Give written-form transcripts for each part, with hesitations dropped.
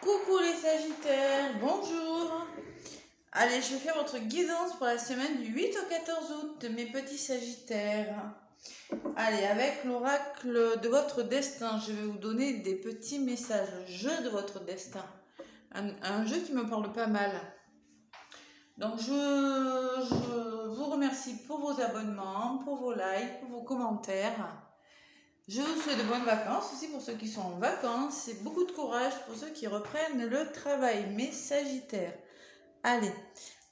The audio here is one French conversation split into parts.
Coucou les Sagittaires, bonjour. Allez, je fais votre guidance pour la semaine du 8 au 14 août, mes petits Sagittaires. Allez, avec l'oracle de votre destin, je vais vous donner des petits messages, jeu de votre destin. Un jeu qui me parle pas mal. Donc, je vous remercie pour vos abonnements, pour vos likes, pour vos commentaires. Je vous souhaite de bonnes vacances aussi pour ceux qui sont en vacances et beaucoup de courage pour ceux qui reprennent le travail, mes Sagittaires. Allez,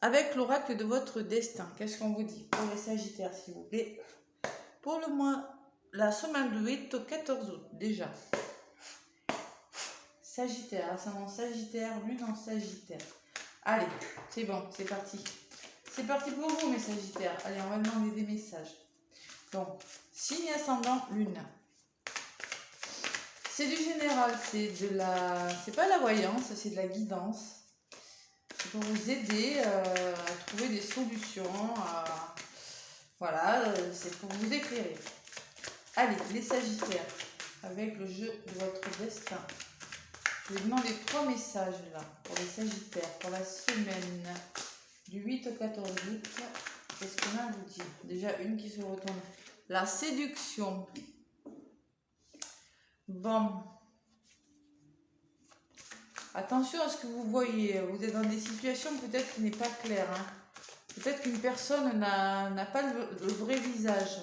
avec l'oracle de votre destin, qu'est-ce qu'on vous dit pour les Sagittaires, s'il vous plaît? Pour le mois, la semaine du 8 au 14 août, déjà. Sagittaire, ascendant Sagittaire, lune en Sagittaire. Allez, c'est bon, c'est parti. C'est parti pour vous, mes Sagittaires. Allez, on va demander des messages. Donc, signe ascendant, lune. C'est du général, c'est pas la voyance, c'est de la guidance. C'est pour vous aider à trouver des solutions, voilà, c'est pour vous éclairer. Allez, les Sagittaires, avec le jeu de votre destin. Je vais demander 3 messages là, pour les Sagittaires, pour la semaine du 8 au 14 août. Qu'est-ce qu'on a à vous dire? Déjà une qui se retourne. La séduction. Bon. Attention à ce que vous voyez. Vous êtes dans des situations peut-être qui n'est pas claires. Hein. Peut-être qu'une personne n'a pas le vrai visage.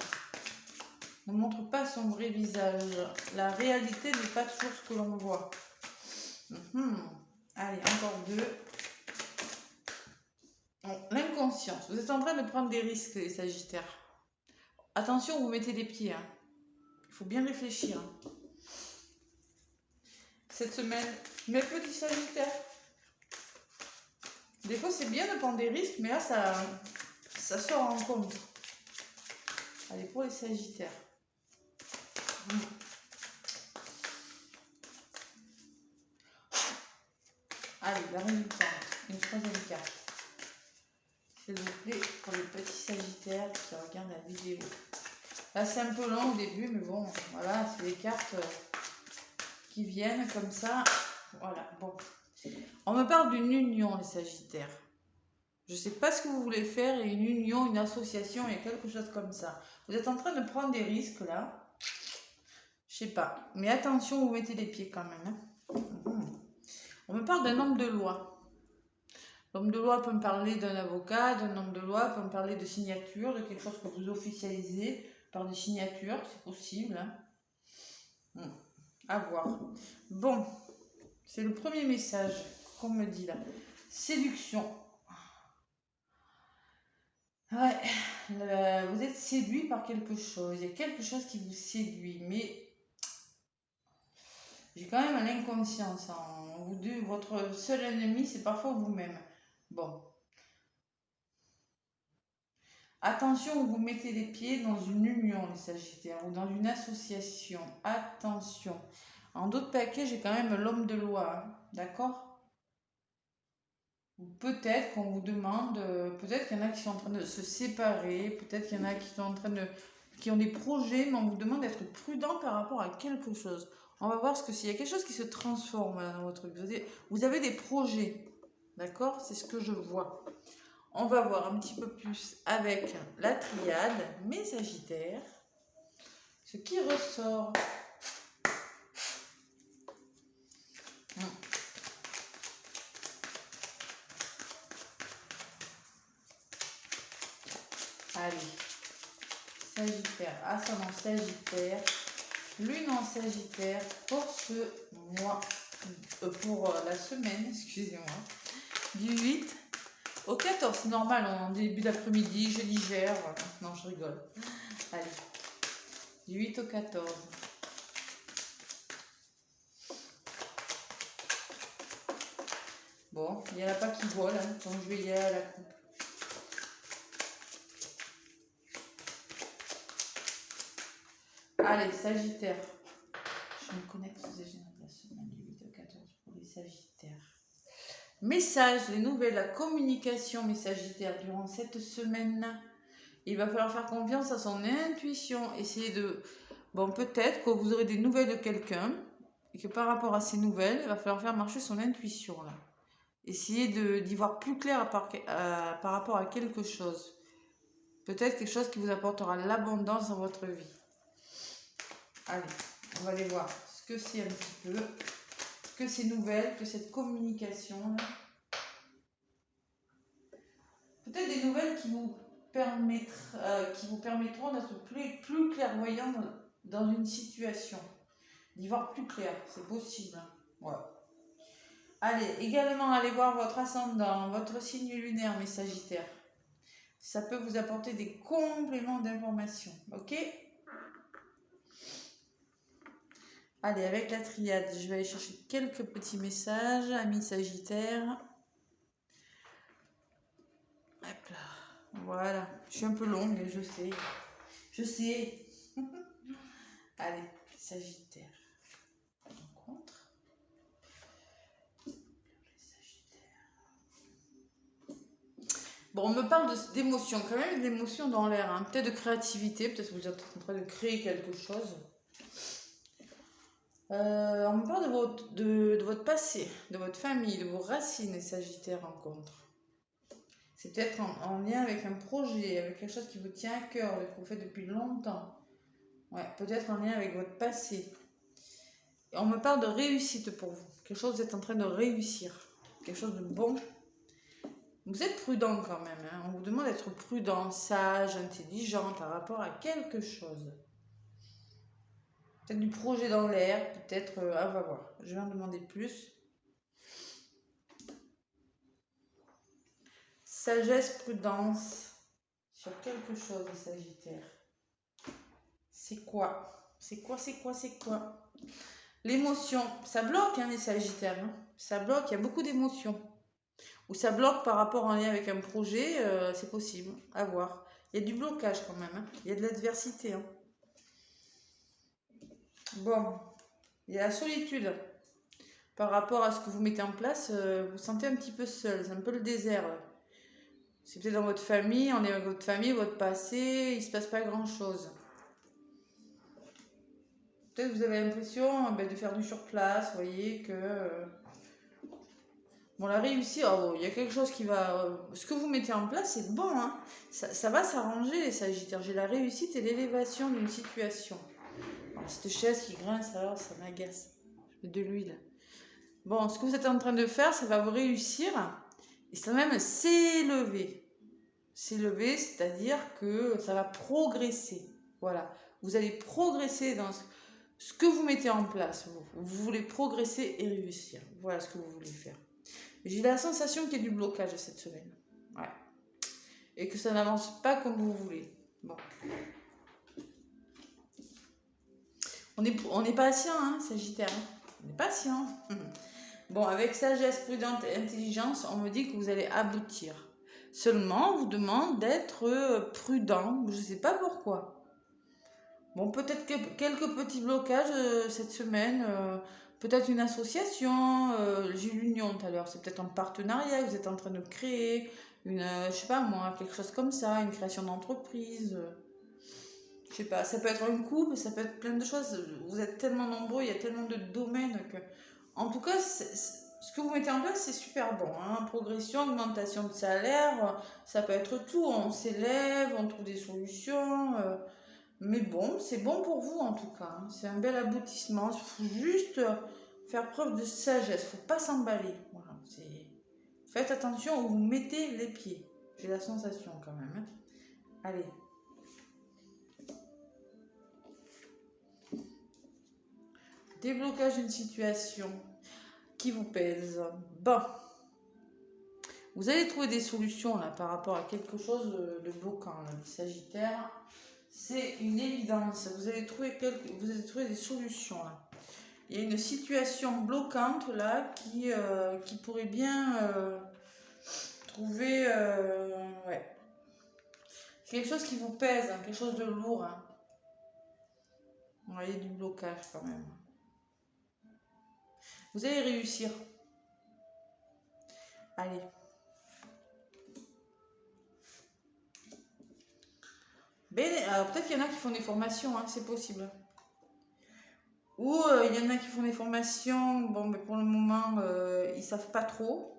Ne montre pas son vrai visage. La réalité n'est pas toujours ce que l'on voit. Allez, encore 2. L'inconscience. Vous êtes en train de prendre des risques, les Sagittaires. Attention, vous mettez les pieds. Hein. Il faut bien réfléchir. Hein. Cette semaine, mes petits Sagittaires. Des fois, c'est bien de prendre des risques, mais là, ça sort en compte. Allez, pour les Sagittaires. Allez, la résultante. Une troisième carte. S'il vous plaît, pour les petits Sagittaires qui regardent la vidéo. Là, c'est un peu long au début, mais bon, voilà, c'est des cartes qui viennent comme ça. Voilà, bon. On me parle d'une union, les Sagittaires. Je ne sais pas ce que vous voulez faire, une union, une association, il y a quelque chose comme ça. Vous êtes en train de prendre des risques, là. Je sais pas. Mais attention, vous mettez les pieds quand même. Hein. On me parle d'un homme de loi. L'homme de loi peut me parler d'un avocat, d'un homme de loi peut me parler de signature, de quelque chose que vous officialisez par des signatures, c'est possible. Hein. À voir. Bon, c'est le premier message qu'on me dit là. Séduction. Ouais, vous êtes séduit par quelque chose. Il y a quelque chose qui vous séduit, mais j'ai quand même l'inconscience. Hein. Votre seul ennemi, c'est parfois vous-même. Bon. Attention où vous mettez les pieds dans une union, les Sagittaires, ou dans une association. Attention. En d'autres paquets, j'ai quand même l'homme de loi. Hein. D'accord? Ou peut-être qu'on vous demande, peut-être qu'il y en a qui sont en train de se séparer, peut-être qu'il y en a qui sont en train qui ont des projets, mais on vous demande d'être prudent par rapport à quelque chose. On va voir ce que c'est. Il y a quelque chose qui se transforme dans votre vie. Vous avez des projets, d'accord? C'est ce que je vois. On va voir un petit peu plus avec la triade, mes Sagittaires, ce qui ressort. Allez, Sagittaire, ascendant Sagittaire, lune en Sagittaire pour ce mois, pour la semaine, excusez-moi, du 8 au 14. C'est normal, en début d'après-midi, je digère. Non, je rigole. Allez, du 8 au 14. Bon, il n'y en a pas qui volent, hein, donc je vais y aller à la coupe. Allez, Sagittaire. Je me connecte aux énergies de la semaine du 8 au 14 pour les Sagittaires. Message, les nouvelles, la communication, mes Sagittaires, durant cette semaine. Il va falloir faire confiance à son intuition. Essayer de... Bon, peut-être que vous aurez des nouvelles de quelqu'un. et que par rapport à ces nouvelles, il va falloir faire marcher son intuition là. Essayez d'y voir plus clair par rapport à quelque chose. Peut-être quelque chose qui vous apportera l'abondance dans votre vie. Allez, on va aller voir ce que c'est un petit peu, que ces nouvelles, que cette communication là. Peut-être des nouvelles qui vous permettront d'être plus clairvoyant dans une situation. D'y voir plus clair, c'est possible. Ouais. Allez, également, allez voir votre ascendant, votre signe lunaire, mes Sagittaires. Ça peut vous apporter des compléments d'informations. Ok? Allez, avec la triade, je vais aller chercher quelques petits messages, amis Sagittaires. Hop là. Voilà. Je suis un peu longue, je sais. Je sais. Allez, Sagittaire. Rencontre. Bon, on me parle d'émotions, quand même d'émotions dans l'air, hein. Peut-être de créativité, peut-être que vous êtes en train de créer quelque chose. On me parle de votre passé, de votre famille, de vos racines, les Sagittaires rencontrent. C'est peut-être en lien avec un projet, avec quelque chose qui vous tient à cœur, que vous faites depuis longtemps. Ouais, peut-être en lien avec votre passé. Et on me parle de réussite pour vous, quelque chose que vous êtes en train de réussir, quelque chose de bon. Vous êtes prudent quand même, hein. On vous demande d'être prudent, sage, intelligent par rapport à quelque chose. Peut-être du projet dans l'air, peut-être, on va voir. Je vais en demander plus. Sagesse, prudence, sur quelque chose, les Sagittaires. C'est quoi? C'est quoi? L'émotion, ça bloque, hein, les Sagittaires. Hein. Ça bloque, il y a beaucoup d'émotions. Ou ça bloque par rapport en lien avec un projet, c'est possible, à voir. Il y a du blocage quand même, hein. Il y a de l'adversité. Hein. Bon, il y a la solitude. Par rapport à ce que vous mettez en place, vous vous sentez un petit peu seul, c'est un peu le désert. C'est peut-être dans votre famille, on est avec votre famille, votre passé, il ne se passe pas grand-chose. Peut-être que vous avez l'impression de faire du surplace, vous voyez que... Bon, la réussite, il y a quelque chose qui va... ce que vous mettez en place, c'est bon, hein. Ça va s'arranger, les Sagittaires. J'ai la réussite et l'élévation d'une situation. Alors, cette chaise qui grince, alors, ça m'agace. Je mets de l'huile. Bon, ce que vous êtes en train de faire, ça va vous réussir. Et ça va même s'élever. S'élever, c'est-à-dire que ça va progresser. Voilà. Vous allez progresser dans ce que vous mettez en place. Vous voulez progresser et réussir. Voilà ce que vous voulez faire. J'ai la sensation qu'il y a du blocage cette semaine. Ouais. Et que ça n'avance pas comme vous voulez. Bon. On est patient, hein, Sagittaire. On est patient. Bon, avec sagesse, prudence et intelligence, on me dit que vous allez aboutir. Seulement, on vous demande d'être prudent. Je ne sais pas pourquoi. Bon, peut-être quelques petits blocages cette semaine. Peut-être une association. J'ai eu l'union tout à l'heure. C'est peut-être un partenariat que vous êtes en train de créer. Je sais pas moi, quelque chose comme ça. Une création d'entreprise. Je sais pas, ça peut être un couple, ça peut être plein de choses. Vous êtes tellement nombreux, il y a tellement de domaines que... En tout cas, ce que vous mettez en place, c'est super bon. Hein. Progression, augmentation de salaire, ça peut être tout. On s'élève, on trouve des solutions. Mais bon, c'est bon pour vous en tout cas. Hein. C'est un bel aboutissement. Il faut juste faire preuve de sagesse. Il ne faut pas s'emballer. Voilà, faites attention où vous mettez les pieds. J'ai la sensation quand même. Hein. Allez. Déblocage d'une situation qui vous pèse. Bon. Vous allez trouver des solutions là par rapport à quelque chose de bloquant, là, les Sagittaires. C'est une évidence. Vous allez trouver des solutions là. Il y a une situation bloquante là qui pourrait bien trouver ouais. Quelque chose qui vous pèse, hein, quelque chose de lourd. Hein. Vous voyez du blocage quand même. Vous allez réussir. Allez. Alors peut-être qu'il y en a qui font des formations, hein, c'est possible. Ou il y en a qui font des formations, bon, mais pour le moment, ils savent pas trop.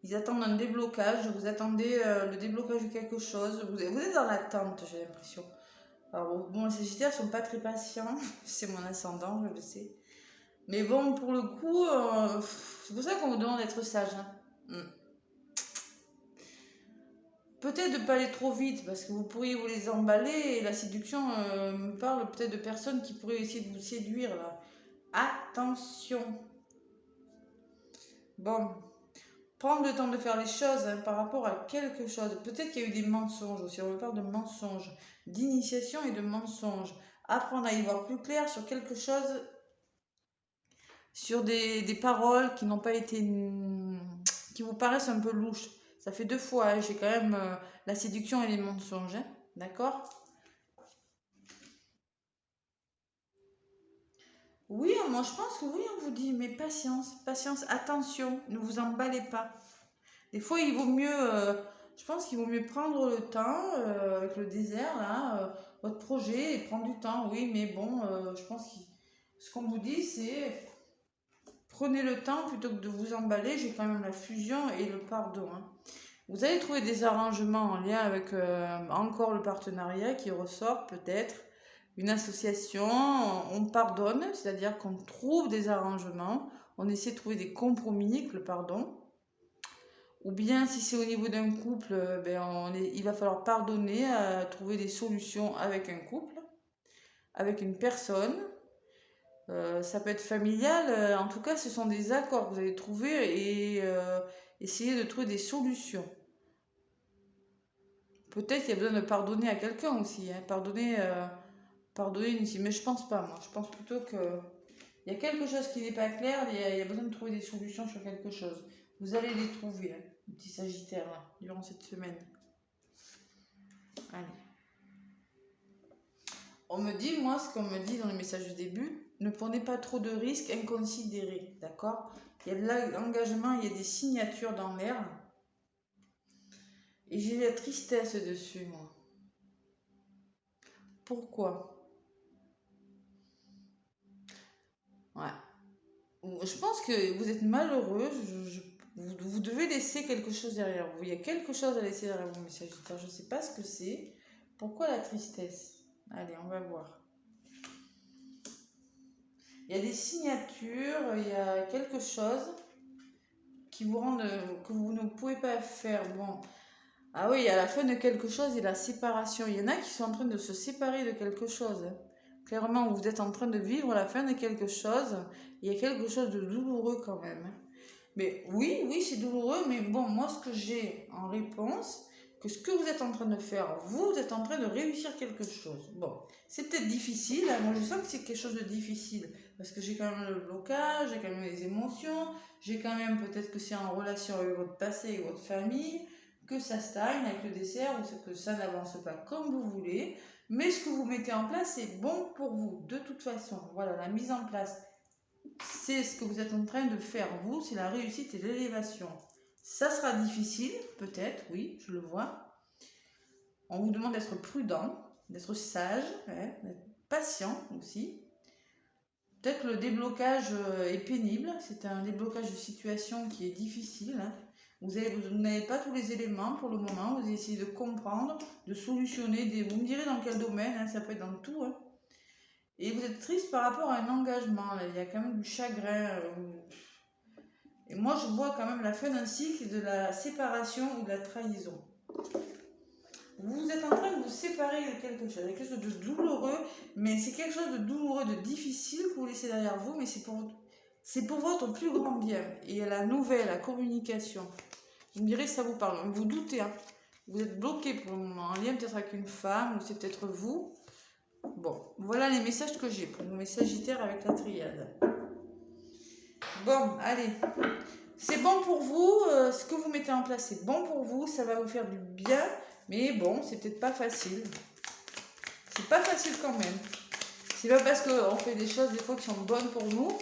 Ils attendent un déblocage, vous attendez le déblocage de quelque chose. Vous êtes dans l'attente, j'ai l'impression. Alors, bon, les Sagittaires sont pas très patients, c'est mon ascendant, je le sais. Mais bon, pour le coup, c'est pour ça qu'on vous demande d'être sage. Hein. Peut-être de ne pas aller trop vite, parce que vous pourriez vous les emballer, et la séduction me parle peut-être de personnes qui pourraient essayer de vous séduire, là. Attention. Bon, prendre le temps de faire les choses hein, par rapport à quelque chose. Peut-être qu'il y a eu des mensonges aussi, on parle de mensonges, d'initiation et de mensonges. Apprendre à y voir plus clair sur quelque chose, sur des paroles qui n'ont pas été... qui vous paraissent un peu louches. Ça fait 2 fois, hein, j'ai quand même la séduction et les mensonges, hein, d'accord? Oui, moi je pense que oui, on vous dit, mais patience, patience, attention, ne vous emballez pas. Des fois, il vaut mieux, je pense qu'il vaut mieux prendre le temps avec le désert, là, votre projet, et prendre du temps, oui, mais bon, je pense que ce qu'on vous dit, c'est prenez le temps plutôt que de vous emballer. J'ai quand même la fusion et le pardon. Hein. Vous allez trouver des arrangements en lien avec encore le partenariat qui ressort peut-être. Une association, on pardonne, c'est-à-dire qu'on trouve des arrangements, on essaie de trouver des compromis avec le pardon. Ou bien si c'est au niveau d'un couple, il va falloir pardonner, trouver des solutions avec un couple, avec une personne. Ça peut être familial, en tout cas ce sont des accords que vous allez trouver et essayer de trouver des solutions. Peut-être qu'il y a besoin de pardonner à quelqu'un aussi, hein. Pardonner ici, mais je pense pas, moi. Je pense plutôt que il y a quelque chose qui n'est pas clair, il y a besoin de trouver des solutions sur quelque chose. Vous allez les trouver, hein, les petits sagittaires, là, durant cette semaine. Allez. On me dit, moi, ce qu'on me dit dans les messages du début, ne prenez pas trop de risques inconsidérés, d'accord? Il y a de l'engagement, il y a des signatures dans l'air. Et j'ai la tristesse dessus, moi. Pourquoi? Ouais. Je pense que vous êtes malheureux. Vous devez laisser quelque chose derrière vous. Il y a quelque chose à laisser derrière vous, mes sagittaires. Je ne sais pas ce que c'est. Pourquoi la tristesse? Allez, on va voir. Il y a des signatures, il y a quelque chose qui vous rend que vous ne pouvez pas faire. Bon. Ah oui, il y a la fin de quelque chose et la séparation. Il y en a qui sont en train de se séparer de quelque chose. Hein. Clairement, vous êtes en train de vivre la fin de quelque chose. Il y a quelque chose de douloureux quand même. Hein. Mais oui, oui, c'est douloureux, mais bon, moi, ce que j'ai en réponse, que ce que vous êtes en train de faire, vous êtes en train de réussir quelque chose. Bon, c'est peut-être difficile, hein, moi je sens que c'est quelque chose de difficile, parce que j'ai quand même le blocage, j'ai quand même les émotions, j'ai quand même peut-être que c'est en relation avec votre passé et votre famille, que ça stagne avec le dessert, ou que ça n'avance pas comme vous voulez, mais ce que vous mettez en place, c'est bon pour vous, de toute façon. Voilà, la mise en place c'est ce que vous êtes en train de faire, vous, c'est la réussite et l'élévation. Ça sera difficile, peut-être, oui, je le vois. On vous demande d'être prudent, d'être sage, hein, d'être patient aussi. Peut-être que le déblocage est pénible, c'est un déblocage de situation qui est difficile. Hein. Vous n'avez pas tous les éléments pour le moment, vous essayez de comprendre, de solutionner. Vous me direz dans quel domaine, hein, ça peut être dans tout. Hein. Et vous êtes triste par rapport à un engagement, là. Il y a quand même du chagrin. Et moi, je vois quand même la fin d'un cycle de la séparation ou de la trahison. Vous êtes en train de vous séparer de quelque chose de douloureux, mais c'est quelque chose de douloureux, de difficile que vous laissez derrière vous, mais c'est pour votre plus grand bien. Et la nouvelle, la communication, vous me direz si ça vous parle. Vous doutez, hein. Vous êtes bloqué pour le moment, en lien peut-être avec une femme, ou c'est peut-être vous. Bon, voilà les messages que j'ai pour mes sagittaires avec la triade. Bon, allez. C'est bon pour vous, ce que vous mettez en place, c'est bon pour vous, ça va vous faire du bien, mais bon, c'est peut-être pas facile. C'est pas facile quand même. C'est pas parce qu'on fait des choses des fois qui sont bonnes pour nous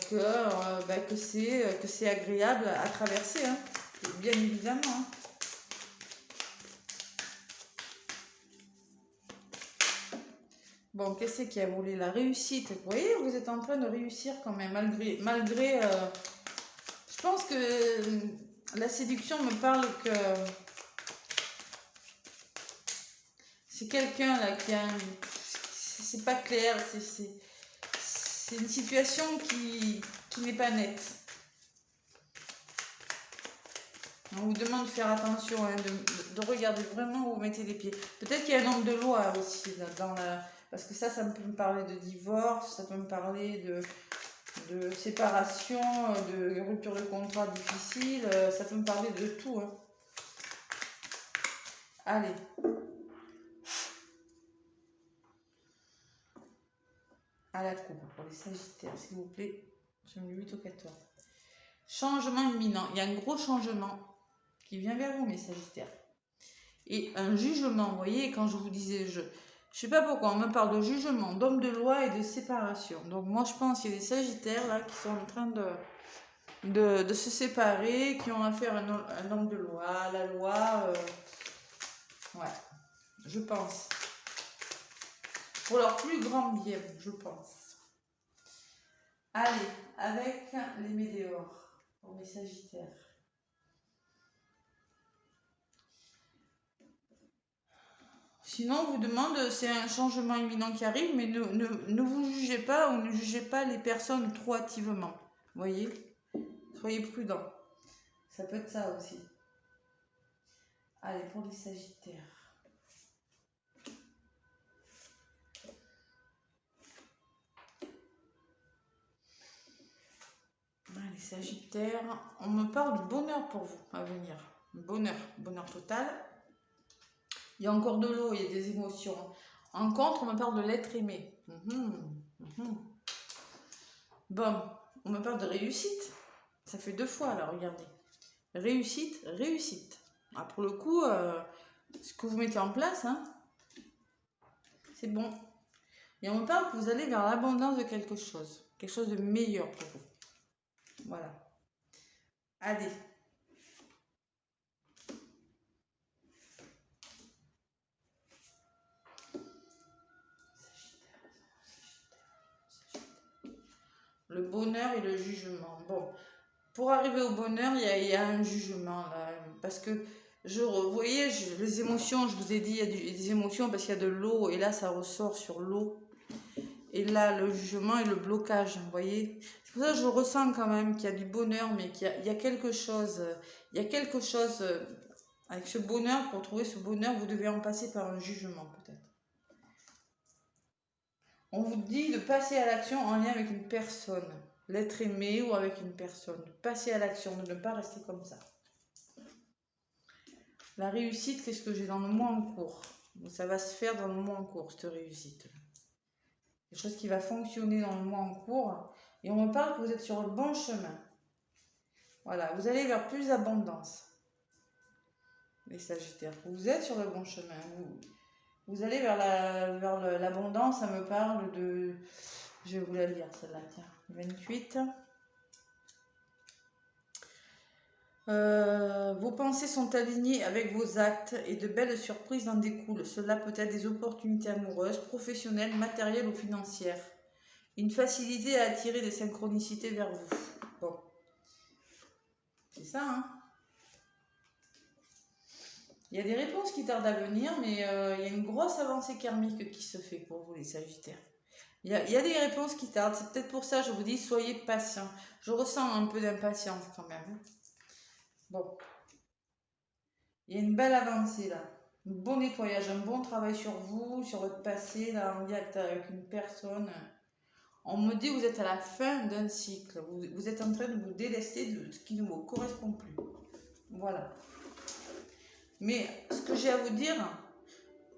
que c'est agréable à traverser, hein. Bien évidemment. Hein. Bon, qu'est-ce qu'il y a? Vous voulez la réussite. Vous voyez, vous êtes en train de réussir quand même, malgré je pense que la séduction me parle que c'est quelqu'un là qui a c'est pas clair, c'est une situation qui n'est pas nette. On vous demande de faire attention, hein, de regarder vraiment où vous mettez les pieds. Peut-être qu'il y a un homme de loi aussi dans la... Parce que ça peut me parler de divorce, ça peut me parler de séparation, de rupture de contrat difficile, ça peut me parler de tout. Hein. Allez. À la coupe pour les Sagittaires, s'il vous plaît. Je mets 8 au 14. Changement imminent. Il y a un gros changement qui vient vers vous, mes Sagittaires. Et un jugement, vous voyez, quand je vous disais, je sais pas pourquoi, on me parle de jugement, d'homme de loi et de séparation. Donc moi, je pense qu'il y a des Sagittaires là qui sont en train de se séparer, qui ont affaire à un homme de loi, la loi, ouais, je pense. Pour leur plus grand bien, je pense. Allez, avec les météores, pour mes Sagittaires. Sinon, on vous demande, c'est un changement imminent qui arrive, mais ne vous jugez pas ou ne jugez pas les personnes trop hâtivement. Vous voyez? Soyez prudents. Ça peut être ça aussi. Allez, pour les Sagittaires. Les Sagittaires, on me parle de bonheur pour vous à venir. Bonheur total. Il y a encore de l'eau, il y a des émotions. En contre, on me parle de l'être aimé. Bon, on me parle de réussite. Ça fait 2 fois là, regardez. Réussite, réussite. Ah, pour le coup, ce que vous mettez en place, hein, c'est bon. Et on me parle que vous allez vers l'abondance de quelque chose de meilleur pour vous. Voilà. Allez. Le bonheur et le jugement. Bon, pour arriver au bonheur, il y a un jugement là. Parce que, vous voyez, les émotions, je vous ai dit, il y a des émotions parce qu'il y a de l'eau. Et là, ça ressort sur l'eau. Et là, le jugement et le blocage, vous voyez. C'est pour ça que je ressens quand même qu'il y a du bonheur, mais qu'il y a quelque chose. Il y a quelque chose avec ce bonheur. Pour trouver ce bonheur, vous devez en passer par un jugement peut-être. On vous dit de passer à l'action en lien avec une personne. L'être aimé ou avec une personne. Passer à l'action, de ne pas rester comme ça. La réussite, qu'est-ce que j'ai dans le mois en cours? Ça va se faire dans le mois en cours, cette réussite. Quelque chose qui va fonctionner dans le mois en cours. Et on me parle que vous êtes sur le bon chemin. Voilà, vous allez vers plus d'abondance. Les Sagittaires, vous êtes sur le bon chemin. Vous allez vers l'abondance, ça me parle de... Je vais vous la lire, celle-là, tiens. 28. Vos pensées sont alignées avec vos actes et de belles surprises en découlent. Cela peut être des opportunités amoureuses, professionnelles, matérielles ou financières. Une facilité à attirer des synchronicités vers vous. Bon. C'est ça, hein? Il y a des réponses qui tardent à venir, mais il y a une grosse avancée karmique qui se fait pour vous, les Sagittaires. Il y a des réponses qui tardent. C'est peut-être pour ça que je vous dis, soyez patients. Je ressens un peu d'impatience quand même. Bon. Il y a une belle avancée là. Un bon nettoyage, un bon travail sur vous, sur votre passé, là, en direct avec une personne. On me dit que vous êtes à la fin d'un cycle. Vous êtes en train de vous délester de ce qui ne vous correspond plus. Voilà. Mais ce que j'ai à vous dire,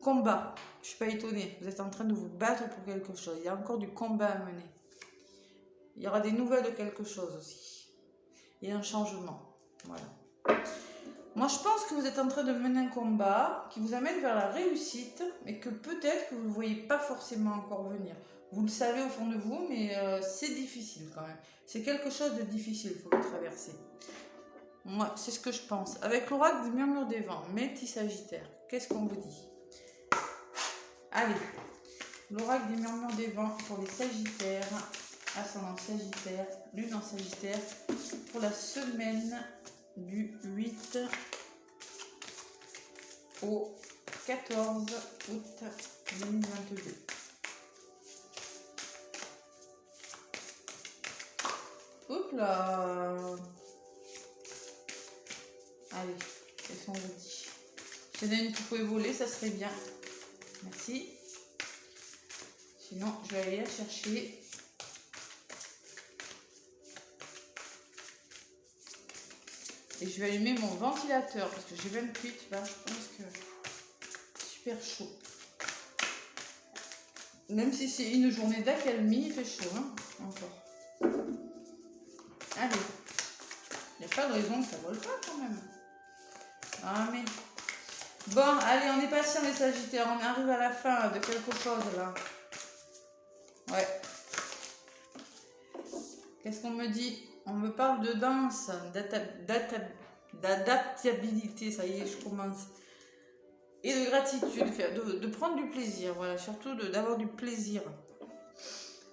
combat. Je ne suis pas étonnée. Vous êtes en train de vous battre pour quelque chose. Il y a encore du combat à mener. Il y aura des nouvelles de quelque chose aussi. Il y a un changement. Voilà. Moi, je pense que vous êtes en train de mener un combat qui vous amène vers la réussite, mais que peut-être que vous ne voyez pas forcément encore venir. Vous le savez au fond de vous, mais c'est difficile quand même. C'est quelque chose de difficile, il faut le traverser. Moi, c'est ce que je pense. Avec l'oracle du murmure des vents, mes petits Sagittaires, qu'est-ce qu'on vous dit? Allez, l'oracle des murmures des vents pour les Sagittaires, ascendant Sagittaire, lune en Sagittaire, pour la semaine du 8 au 14 août 2022. Hop là. Allez, qu'est-ce qu'on vous dit? Si il y en a une qui pouvait voler, ça serait bien. Merci. Sinon, je vais aller la chercher. Et je vais allumer mon ventilateur parce que j'ai 28 là. Je pense que super chaud. Même si c'est une journée d'accalmie, il fait chaud, hein, encore. Allez. Il n'y a pas de raison que ça vole pas quand même. Ah mais... Bon, allez, on est patient les Sagittaires. On arrive à la fin de quelque chose là. Ouais. Qu'est-ce qu'on me dit? On me parle de danse, d'adaptabilité, ça y est, je commence. Et de gratitude, de prendre du plaisir, voilà, surtout d'avoir du plaisir.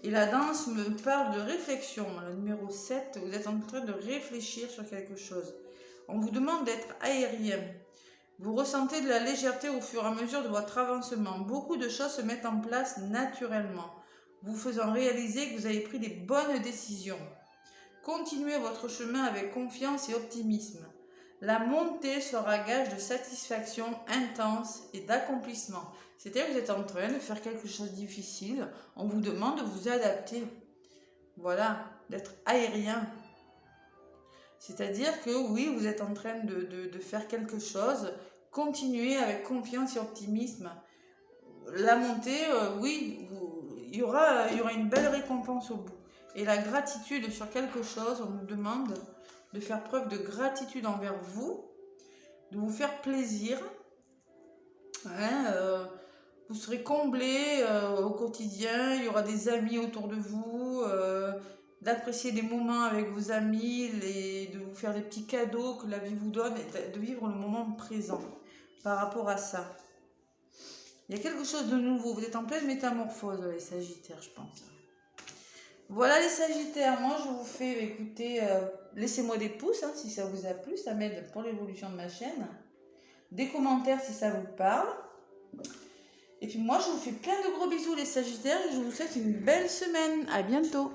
Et la danse me parle de réflexion. Le numéro 7, vous êtes en train de réfléchir sur quelque chose. On vous demande d'être aérien. Vous ressentez de la légèreté au fur et à mesure de votre avancement. Beaucoup de choses se mettent en place naturellement, vous faisant réaliser que vous avez pris des bonnes décisions. Continuez votre chemin avec confiance et optimisme. La montée sera gage de satisfaction intense et d'accomplissement. C'est-à-dire que vous êtes en train de faire quelque chose de difficile. On vous demande de vous adapter. Voilà, d'être aérien. C'est-à-dire que oui, vous êtes en train de faire quelque chose. Continuez avec confiance et optimisme. La montée, oui, il y aura une belle récompense au bout. Et la gratitude sur quelque chose, on nous demande de faire preuve de gratitude envers vous, de vous faire plaisir. Hein, vous serez comblé au quotidien, il y aura des amis autour de vous, d'apprécier des moments avec vos amis, de vous faire des petits cadeaux que la vie vous donne et de vivre le moment présent par rapport à ça. Il y a quelque chose de nouveau, vous êtes en pleine métamorphose les Sagittaires, je pense. Voilà les Sagittaires, moi je vous fais écouter, laissez-moi des pouces hein, si ça vous a plu, ça m'aide pour l'évolution de ma chaîne. Des commentaires si ça vous parle. Et puis moi je vous fais plein de gros bisous les Sagittaires et je vous souhaite une belle semaine. À bientôt.